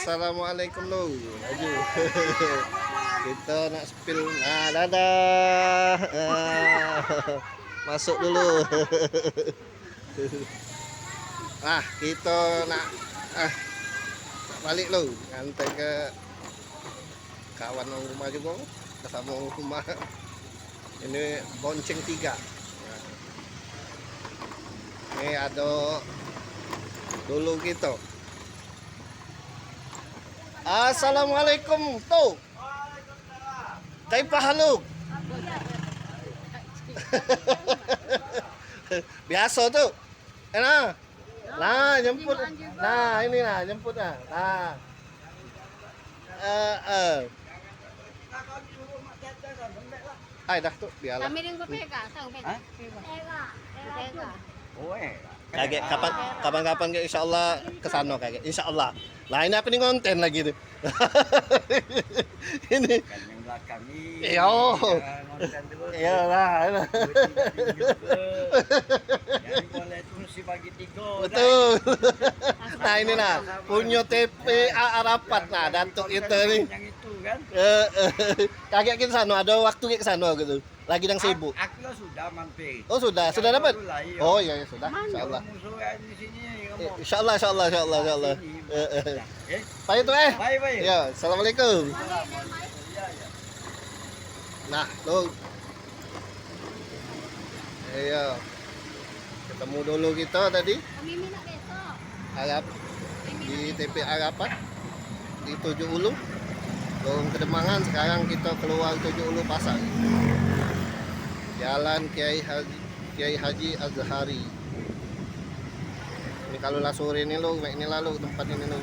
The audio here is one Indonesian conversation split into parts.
Assalamualaikum lo. Aju. Kita nak spill. Nah, dadah. Masuk dulu. Kita nak balik lo. Ngantai ke kawan orang rumah juga. Bersama orang rumah. Ini bonceng 3. Ini ada dulu kita. Assalamualaikum tuh. Kaipah haluk? Biasa tuh. Enak. Nah, jemput. Nah, ini nah jemput nah. Nah. Ay, dah tuh biarlah. Kami din ko pega, tahu pega. Pega. Kayak kapan-kapan insyaallah kesana kayak insyaallah. Lah ini apa nih konten lagi tuh? Ini Kan yang belakang ini. Iya. Ngonten dulu. Iyalah. Jadi boleh terus si bagi 3. Betul. Nah ini nah punya TPA Arapat nah datuk itu nih. Yang itu kan. Kaget kita sana ada waktu ke sana gitu. Lagi yang sibuk. Aku sudah mampir. Oh sudah dapat. Baru lah, iya. Oh iya sudah insyaallah. Musuh yang di sini ngomong. Insyaallah. Baik tuh Baik. Ya, assalamualaikum. Nah, lo. Iya. Ketemu dulu kita tadi Kami minat besok. Arab di TP Arapat di Tujuh Ulu. Lorong Kedemangan, sekarang kita keluar Tujuh Ulu Pasar. Jalan Kiai Haji Azhari. Ini kalau lah sore ini lo, ini lalu tempat ini lo.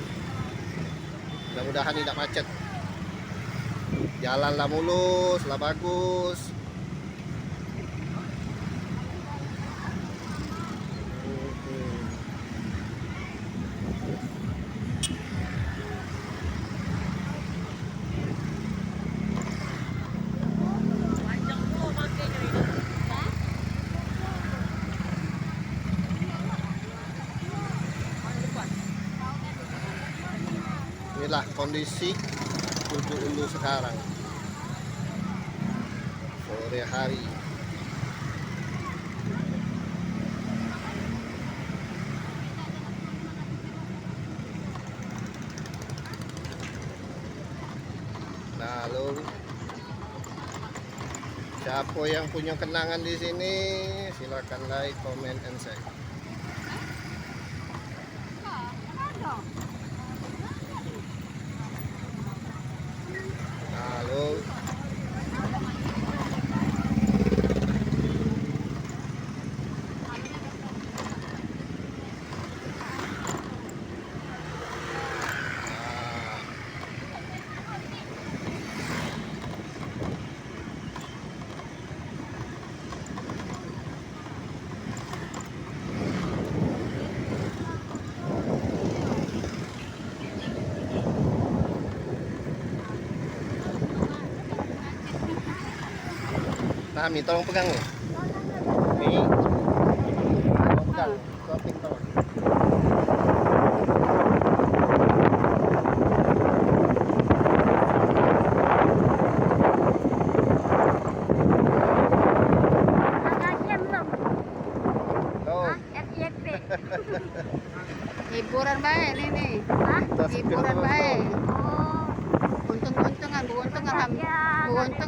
Mudah-mudahan tidak macet. Jalan lah mulus, lah bagus. Inilah kondisi Tujuh Ulu sekarang sore hari. Nah, lalu siapa yang punya kenangan di sini silakan like, comment, and share. Halo. Nah, Mi, tolong pegang nih. Mi, tolong pegang. Suapin tolong. Tuh. Hiburan baik ini nih. Hiburan baik. Untung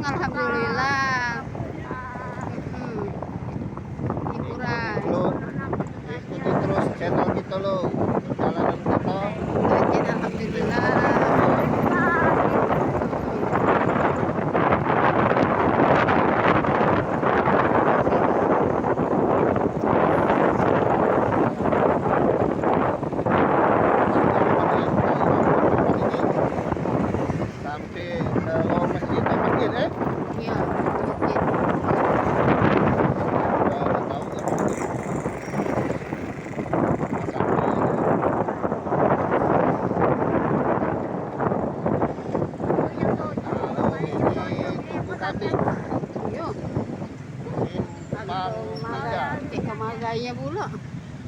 alhamdulillah. Hiburan. Lo ikuti terus channel kita lo. Jalanan kita. Yakin alhamdulillah. Sampai ke lorong masjid Iya. Yakin. Yuk. Kemaganya pula.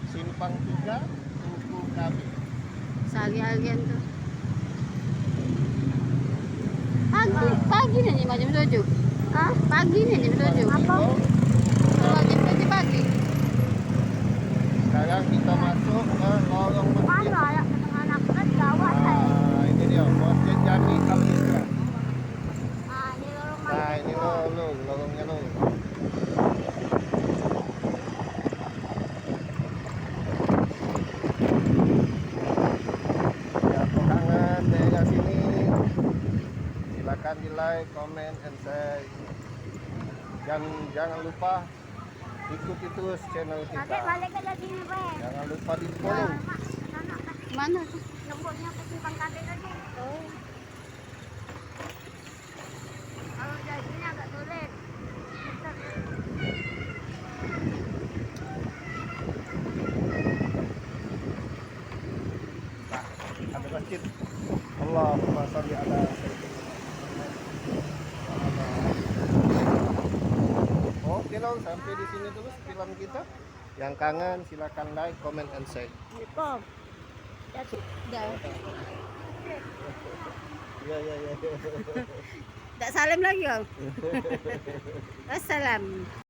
Simpang 3 Tugu Kami. Sehari-harian tuh. Pagi nih jam 7. Hah? Pagi nih jam 7. Apa? Kalau jam 7 pagi. Sekarang kita masuk ke lorong masjid. Mana ya anak kan gawat Nah, ini dia Masjid Jami Al Islam. Ah, ini lorong Nah, ini lorongnya lo. Ya, kangen daerah sini. Silakan di like, comment, and share. Dan jangan lupa ikuti terus channel Nanti kita. balik ke sini, Pak. Jangan lupa di follow. Mana tuh? Lembutnya ke simpang kade tadi. Oh. Kalau dari sini agak sulit. Nah, ada masjid. Allahumma sholli ala Oke dong, sampai di sini terus film kita. Yang kangen silakan like, comment, and share. Assalamualaikum. Dah. Iya iya iya. Tak salam lagi kau. Wassalam.